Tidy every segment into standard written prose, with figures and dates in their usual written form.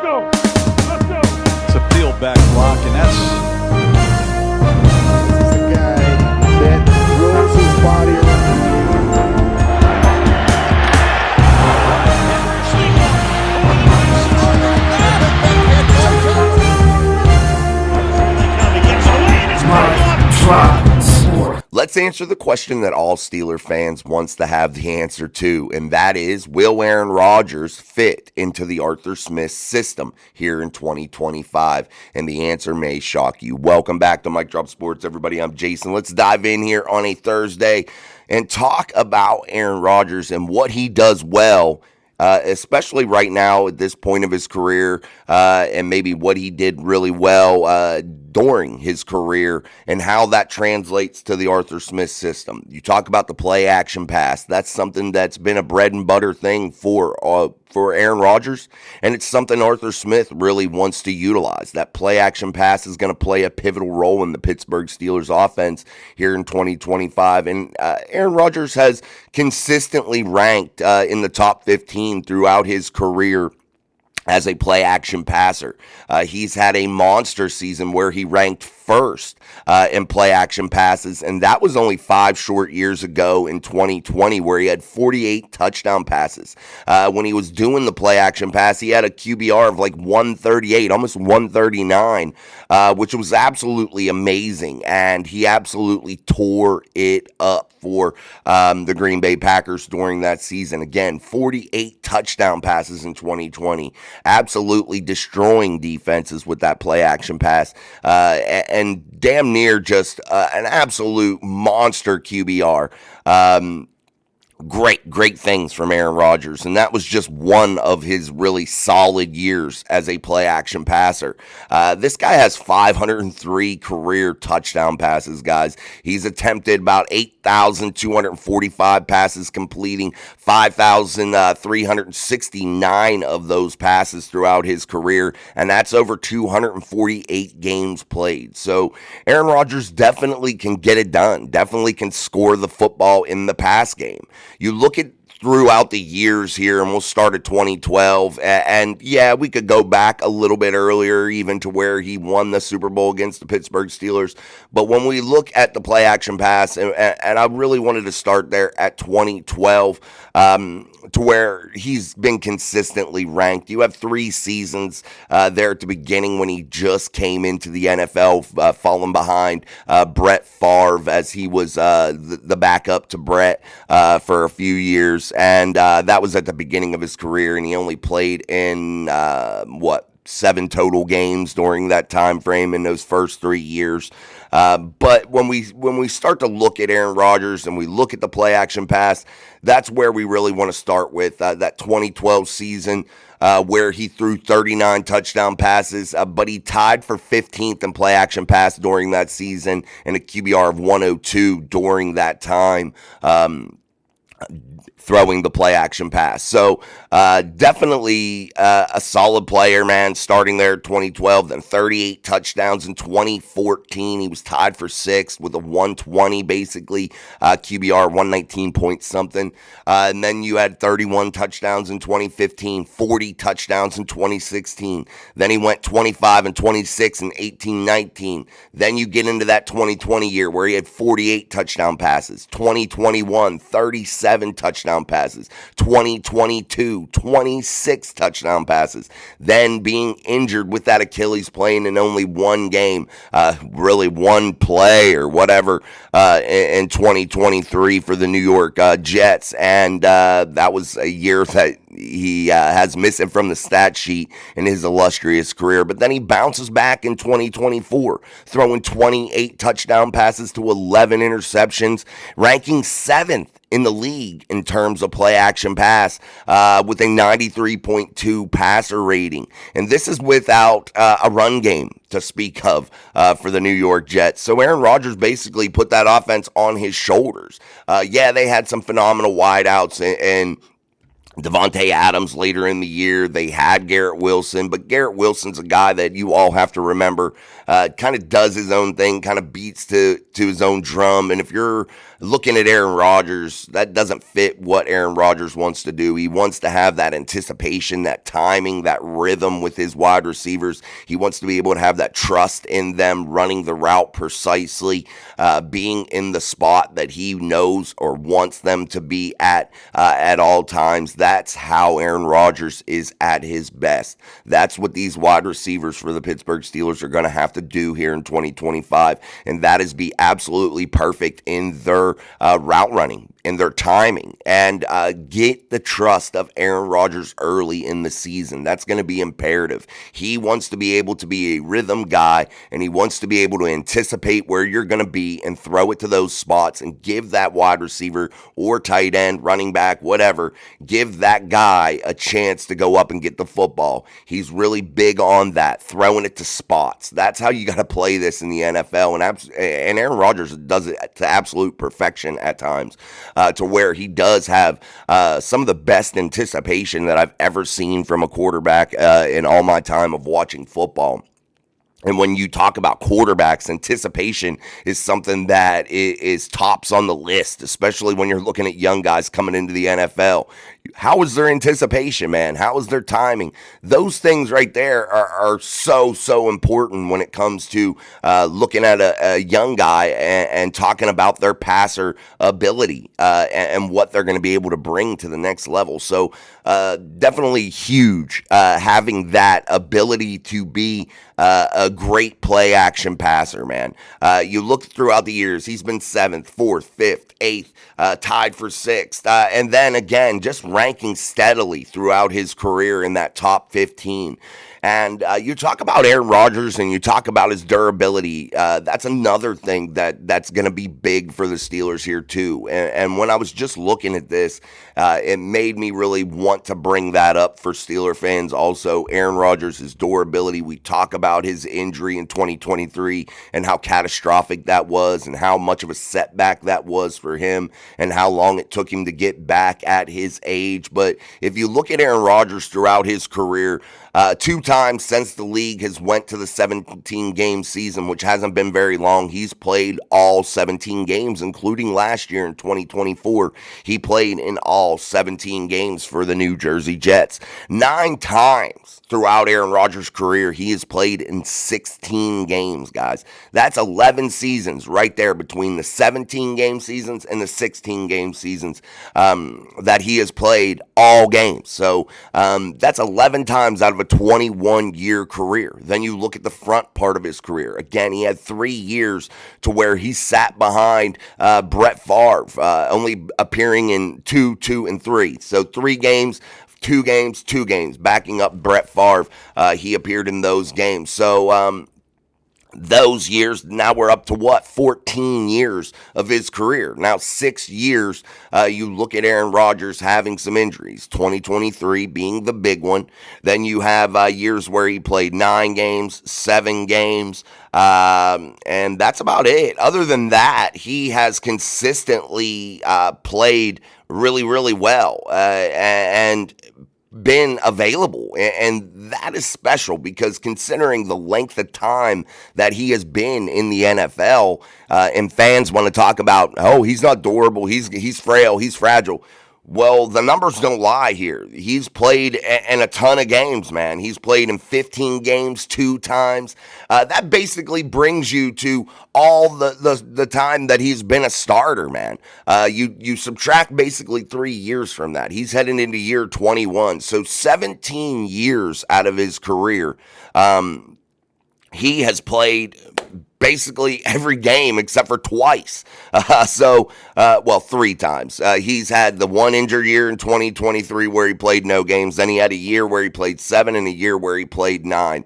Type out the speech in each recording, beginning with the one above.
It's a field back block, and that's The guy that rolls his body around. Let's answer the question that all Steeler fans wants to have the answer to, and that is, will Aaron Rodgers fit into the Arthur Smith system here in 2025? And the answer may shock you. Welcome back to Mic Drop Sports, everybody. I'm Jason. Let's dive in here on a Thursday and talk about Aaron Rodgers and what he does well, especially right now at this point of his career, and maybe what he did really well during his career and how that translates to the Arthur Smith system. You talk about the play action pass. That's something that's been a bread and butter thing for Aaron Rodgers, and it's something Arthur Smith really wants to utilize. That play action pass is going to play a pivotal role in the Pittsburgh Steelers offense here in 2025, and Aaron Rodgers has consistently ranked in the top 15 throughout his career as a play action passer. He's had a monster season where he ranked first in play action passes, and that was only 5 short years ago in 2020, where he had 48 touchdown passes. When he was doing the play action pass, he had a QBR of like 138, almost 139, which was absolutely amazing, and he absolutely tore it up for the Green Bay Packers during that season. Again, 48 touchdown passes in 2020, absolutely destroying defenses with that play action pass, and damn near just an absolute monster QBR. Great things from Aaron Rodgers, and that was just one of his really solid years as a play-action passer. This guy has 503 career touchdown passes, guys. He's attempted about 8,245 passes, completing 5,369 of those passes throughout his career, and that's over 248 games played. So Aaron Rodgers definitely can get it done, definitely can score the football in the pass game. You look at throughout the years here, and we'll start at 2012, and yeah, we could go back a little bit earlier, even to where he won the Super Bowl against the Pittsburgh Steelers. But when we look at the play action pass, and I really wanted to start there at 2012, to where he's been consistently ranked. You have 3 seasons there at the beginning when he just came into the NFL, falling behind Brett Favre, as he was the backup to Brett for a few years. And that was at the beginning of his career, and he only played in 7 total games during that time frame in those first 3 years. But when we start to look at Aaron Rodgers and we look at the play action pass, that's where we really want to start with that 2012 season, where he threw 39 touchdown passes, but he tied for 15th in play action pass during that season, and a QBR of 102 during that time, throwing the play action pass. So definitely a solid player, man, starting there in 2012, then 38 touchdowns in 2014. He was tied for 6th with a 120, basically, QBR 119 point something. And then you had 31 touchdowns in 2015, 40 touchdowns in 2016. Then he went 25 and 26 in 18-19. Then you get into that 2020 year where he had 48 touchdown passes. 2021, 37 touchdown passes. 2022, 26 touchdown passes. Then being injured with that Achilles, playing in only one game, really one play or whatever, in 2023 for the New York Jets. And that was a year that he has missing from the stat sheet in his illustrious career. But then he bounces back in 2024, throwing 28 touchdown passes to 11 interceptions, ranking 7th in the league in terms of play action pass, with a 93.2 passer rating. And this is without a run game to speak of for the New York Jets. So Aaron Rodgers basically put that offense on his shoulders. Yeah, they had some phenomenal wideouts and Devontae Adams later in the year. They had Garrett Wilson, but Garrett Wilson's a guy that you all have to remember kind of does his own thing, kind of beats to his own drum. And if you're looking at Aaron Rodgers, that doesn't fit what Aaron Rodgers wants to do. He wants to have that anticipation, that timing, that rhythm with his wide receivers. He wants to be able to have that trust in them running the route precisely, being in the spot that he knows or wants them to be at all times. That's how Aaron Rodgers is at his best. That's what these wide receivers for the Pittsburgh Steelers are going to have to do here in 2025, and that is be absolutely perfect in their route running, in their timing, and get the trust of Aaron Rodgers early in the season. That's going to be imperative. He wants to be able to be a rhythm guy, and he wants to be able to anticipate where you're going to be and throw it to those spots and give that wide receiver or tight end, running back, whatever, give that guy a chance to go up and get the football. He's really big on that, throwing it to spots. That's how you got to play this in the NFL, and Aaron Rodgers does it to absolute perfection at times, to where he does have some of the best anticipation that I've ever seen from a quarterback in all my time of watching football. And when you talk about quarterbacks, anticipation is something that is tops on the list, especially when you're looking at young guys coming into the NFL. How is their anticipation, man? How is their timing? Those things right there are so important when it comes to looking at a young guy and talking about their passer ability and what they're going to be able to bring to the next level. So definitely huge having that ability to be a great play action passer, man. You look throughout the years, he's been 7th, 4th, 5th, 8th, tied for 6th. And then again, just ranking steadily throughout his career in that top 15. And you talk about Aaron Rodgers and you talk about his durability. That's another thing that's going to be big for the Steelers here too. And when I was just looking at this, it made me really want to bring that up for Steeler fans also. Aaron Rodgers, his durability. We talk about his injury in 2023 and how catastrophic that was and how much of a setback that was for him and how long it took him to get back at his age. But if you look at Aaron Rodgers throughout his career, 2 times since the league has went to the 17-game season, which hasn't been very long, he's played all 17 games, including last year in 2024. He played in all 17 games for the New Jersey Jets. 9 times throughout Aaron Rodgers' career, he has played in 16 games, guys. That's 11 seasons right there between the 17-game seasons and the 16-game seasons that he has played all games. So that's 11 times out of a 21-year career. Then you look at the front part of his career. Again, he had 3 years to where he sat behind Brett Favre, only appearing in 2, 2, and 3. So 3 games, 2 games, 2 games, backing up Brett Favre. He appeared in those games. So those years, now we're up to 14 years of his career. Now 6 years, you look at Aaron Rodgers having some injuries, 2023 being the big one. Then you have years where he played 9 games, 7 games, and that's about it. Other than that, he has consistently played really well and been available, and that is special because considering the length of time that he has been in the NFL, and fans want to talk about, oh, he's not durable, he's frail, he's fragile. Well, the numbers don't lie here. He's played in a ton of games, man. He's played in 15 games 2 times. That basically brings you to all the time that he's been a starter, man. You subtract basically 3 years from that. He's heading into year 21. So 17 years out of his career, he has played basically every game except for twice. 3 times. He's had the 1 injured year in 2023 where he played no games. Then he had a year where he played 7 and a year where he played 9.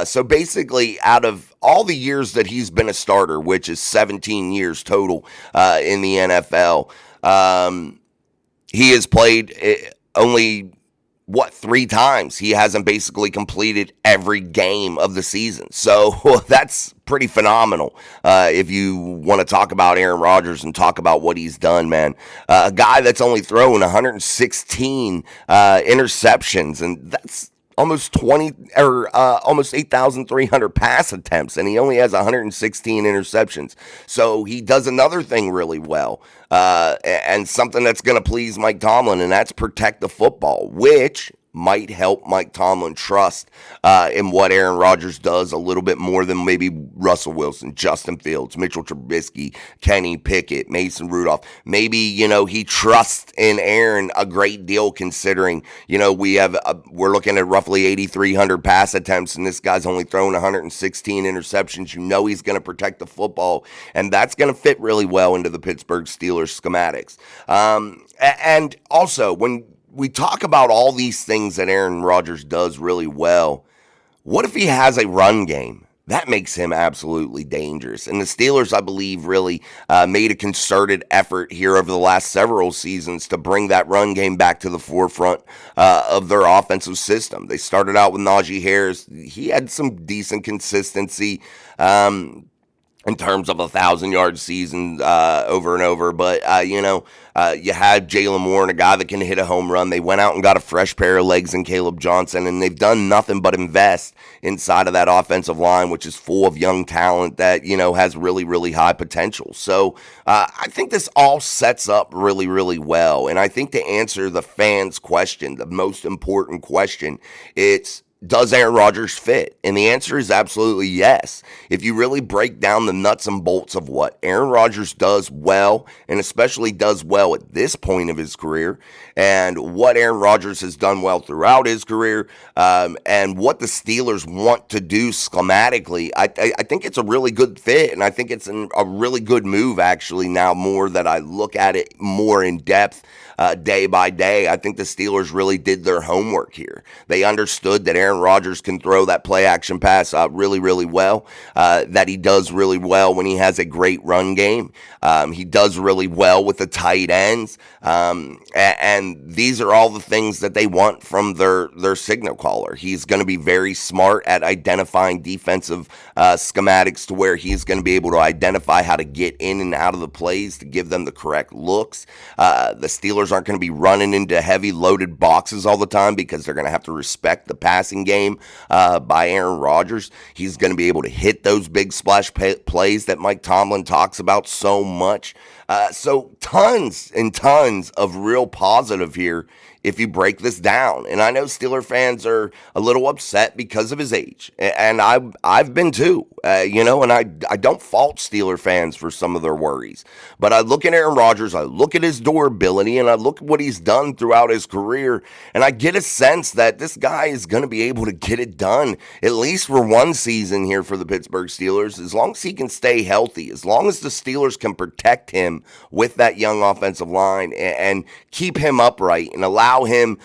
So basically, out of all the years that he's been a starter, which is 17 years total in the NFL, he has played only 3 times. He hasn't basically completed every game of the season. So that's pretty phenomenal if you want to talk about Aaron Rodgers and talk about what he's done, man. A guy that's only thrown 116 interceptions, and that's almost 8,300 pass attempts, and he only has 116 interceptions. So he does another thing really well, and something that's going to please Mike Tomlin, and that's protect the football, which might help Mike Tomlin trust in what Aaron Rodgers does a little bit more than maybe Russell Wilson, Justin Fields, Mitchell Trubisky, Kenny Pickett, Mason Rudolph. Maybe, he trusts in Aaron a great deal considering, we're looking at roughly 8,300 pass attempts and this guy's only thrown 116 interceptions. He's going to protect the football, and that's going to fit really well into the Pittsburgh Steelers schematics. And also, when we talk about all these things that Aaron Rodgers does really well, what if he has a run game? That makes him absolutely dangerous. And the Steelers, I believe, really made a concerted effort here over the last several seasons to bring that run game back to the forefront of their offensive system. They started out with Najee Harris. He had some decent consistency in terms of 1,000-yard seasons over and over. But, you had Jalen Moore, and a guy that can hit a home run. They went out and got a fresh pair of legs in Caleb Johnson, and they've done nothing but invest inside of that offensive line, which is full of young talent that, has really, really high potential. So I think this all sets up really, really well. And I think to answer the fans' question, the most important question, it's, does Aaron Rodgers fit? And the answer is absolutely yes. If you really break down the nuts and bolts of what Aaron Rodgers does well, and especially does well at this point of his career, and what Aaron Rodgers has done well throughout his career, and what the Steelers want to do schematically, I think it's a really good fit, and I think it's a really good move, actually, now more that I look at it more in depth day by day. I think the Steelers really did their homework here. They understood that Aaron Rodgers can throw that play action pass really, really well, that he does really well when he has a great run game. He does really well with the tight ends. And these are all the things that they want from their signal caller. He's going to be very smart at identifying defensive schematics to where he's going to be able to identify how to get in and out of the plays to give them the correct looks. The Steelers aren't going to be running into heavy loaded boxes all the time because they're going to have to respect the passing game by Aaron Rodgers. He's going to be able to hit those big splash plays that Mike Tomlin talks about so much. So tons and tons of real positive here if you break this down. And I know Steeler fans are a little upset because of his age. And I've been too, and I don't fault Steeler fans for some of their worries. But I look at Aaron Rodgers, I look at his durability, and I look at what he's done throughout his career, and I get a sense that this guy is going to be able to get it done, at least for one season here for the Pittsburgh Steelers, as long as he can stay healthy, as long as the Steelers can protect him with that young offensive line and keep him upright and allow him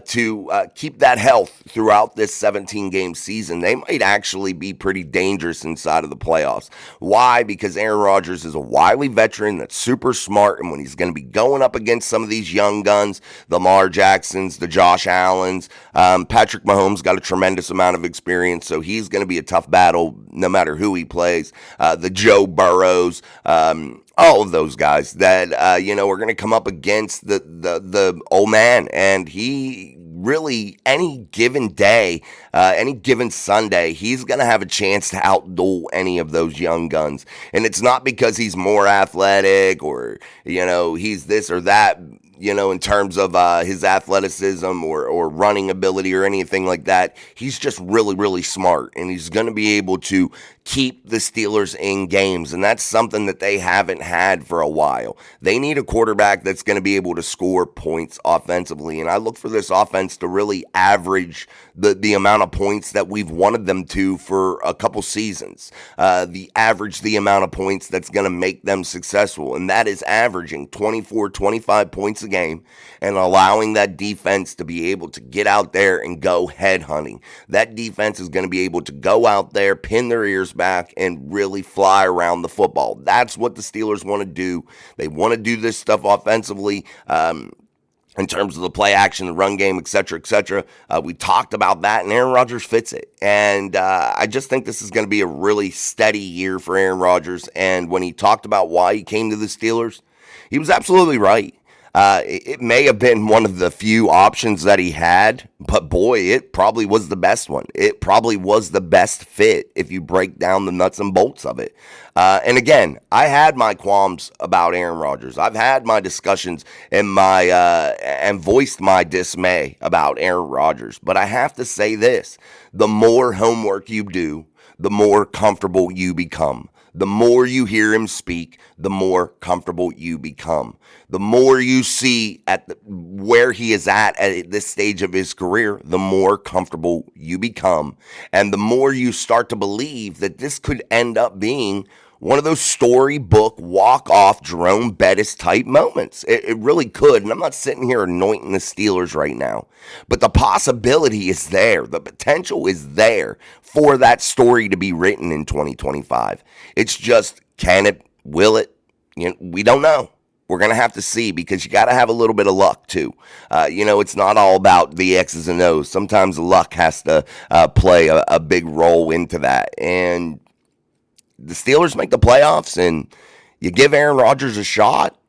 to keep that health throughout this 17-game season. They might actually be pretty dangerous inside of the playoffs. Why? Because Aaron Rodgers is a wily veteran that's super smart, and when he's going to be going up against some of these young guns, the Lamar Jacksons, the Josh Allens, Patrick Mahomes got a tremendous amount of experience, so he's going to be a tough battle no matter who he plays. The Joe Burrows, all of those guys that, are going to come up against the old man. And he really, any given day, any given Sunday, he's going to have a chance to outduel any of those young guns. And it's not because he's more athletic or, he's this or that, in terms of his athleticism or running ability or anything like that. He's just really, really smart, and he's going to be able to keep the Steelers in games, and that's something that they haven't had for a while. They need a quarterback that's going to be able to score points offensively, and I look for this offense to really average the amount of points that we've wanted them to for a couple seasons. The amount of points that's going to make them successful, and that is averaging 24, 25 points a game and allowing that defense to be able to get out there and go head hunting. That defense is going to be able to go out there, pin their ears back, and really fly around the football. That's what the Steelers want to do. They want to do this stuff offensively. In terms of the play action, the run game, et cetera, et cetera. We talked about that, and Aaron Rodgers fits it. And I just think this is going to be a really steady year for Aaron Rodgers. And when he talked about why he came to the Steelers, he was absolutely right. It may have been one of the few options that he had, but boy, it probably was the best one. It probably was the best fit if you break down the nuts and bolts of it. And again, I had my qualms about Aaron Rodgers. I've had my discussions and voiced my dismay about Aaron Rodgers. But I have to say this: the more homework you do, the more comfortable you become. The more you hear him speak, the more comfortable you become. The more you see where he is at this stage of his career, the more comfortable you become. And the more you start to believe that this could end up being one of those storybook walk-off Jerome Bettis type moments. It really could. And I'm not sitting here anointing the Steelers right now, but the possibility is there. The potential is there for that story to be written in 2025. It's just, can it? Will it? We don't know. We're going to have to see, because you got to have a little bit of luck too. It's not all about the X's and O's. Sometimes luck has to play a big role into that. And the Steelers make the playoffs and you give Aaron Rodgers a shot,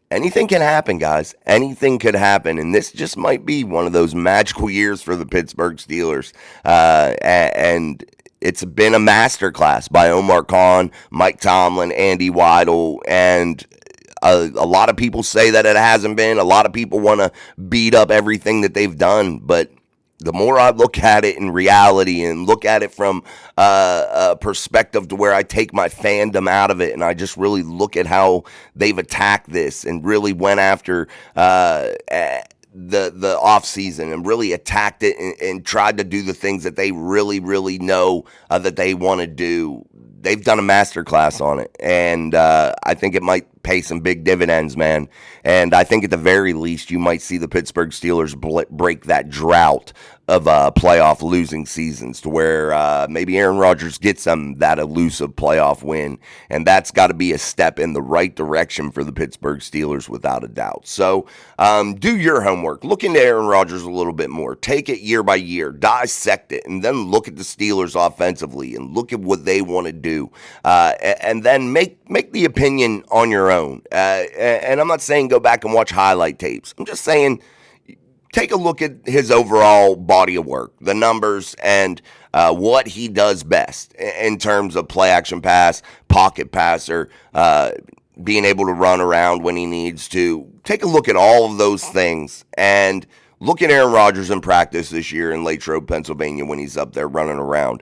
anything can happen, guys. Anything could happen. And this just might be one of those magical years for the Pittsburgh Steelers. And it's been a masterclass by Omar Khan, Mike Tomlin, Andy Weidel, and a lot of people say that it hasn't been. A lot of people want to beat up everything that they've done, but the more I look at it in reality and look at it from a perspective to where I take my fandom out of it, and I just really look at how they've attacked this and really went after the off season and really attacked it and tried to do the things that they really, really know that they want to do. They've done a masterclass on it, and I think it might pay some big dividends, man. And I think at the very least, you might see the Pittsburgh Steelers break that drought of playoff losing seasons, to where maybe Aaron Rodgers gets them that elusive playoff win, and that's got to be a step in the right direction for the Pittsburgh Steelers without a doubt. So do your homework. Look into Aaron Rodgers a little bit more. Take it year by year, dissect it, and then look at the Steelers offensively and look at what they want to do, and then make the opinion on your own. And I'm not saying go back and watch highlight tapes. I'm just saying take a look at his overall body of work, the numbers, and what he does best in terms of play action pass, pocket passer, being able to run around when he needs to. Take a look at all of those things and look at Aaron Rodgers in practice this year in Latrobe, Pennsylvania, when he's up there running around.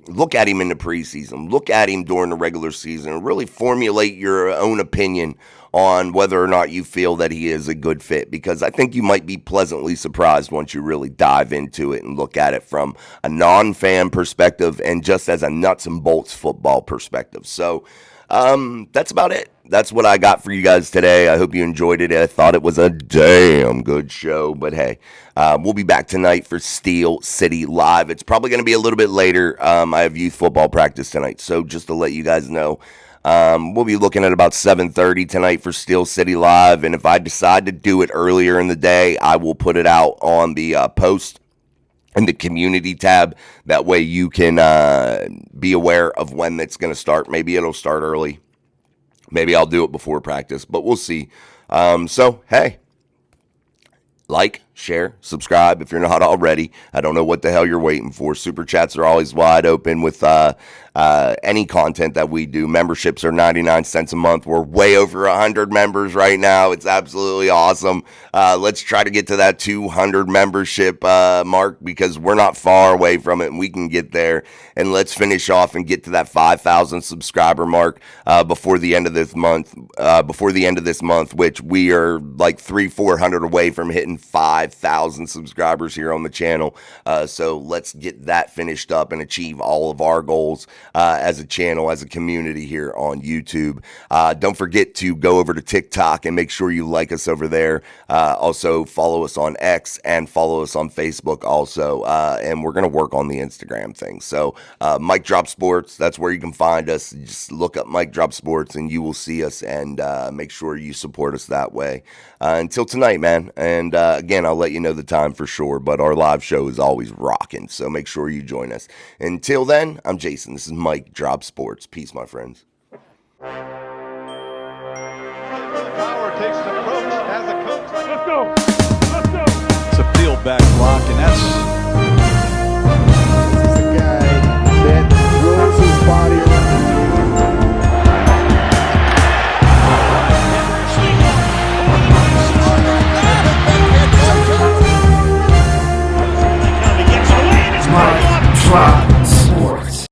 Look at him in the preseason. Look at him during the regular season and really formulate your own opinion on whether or not you feel that he is a good fit, because I think you might be pleasantly surprised once you really dive into it and look at it from a non-fan perspective and just as a nuts and bolts football perspective. So that's about it. That's what I got for you guys today. I hope you enjoyed it. I thought it was a damn good show, but hey, we'll be back tonight for Steel City Live. It's probably going to be a little bit later. I have youth football practice tonight, so just to let you guys know, we'll be looking at about 7:30 tonight for Steel City Live, and if I decide to do it earlier in the day, I will put it out on the post in the community tab. That way you can be aware of when it's going to start. Maybe it'll start early. Maybe I'll do it before practice, but we'll see. So, hey, like, share, subscribe if you're not already. I don't know what the hell you're waiting for. Super chats are always wide open with any content that we do. Memberships are 99 cents a month. We're way over 100 members right now. It's absolutely awesome. Let's try to get to that 200 membership mark, because we're not far away from it and we can get there. And let's finish off and get to that 5,000 subscriber mark before the end of this month. Which we are like 300-400 away from hitting 5,000 subscribers here on the channel. So let's get that finished up and achieve all of our goals as a channel, as a community here on YouTube. Don't forget to go over to TikTok and make sure you like us over there. Also follow us on X and follow us on Facebook also. And we're going to work on the Instagram thing. So Mike Drop Sports, that's where you can find us. Just look up Mike Drop Sports and you will see us, and make sure you support us that way. Until tonight, man. And again, I'll let you know the time for sure, but our live show is always rocking, so make sure you join us. Until then, I'm Jason. This is Mike Drop Sports. Peace, my friends. Power takes the approach. back block, and that's This is a guy that throws his body around.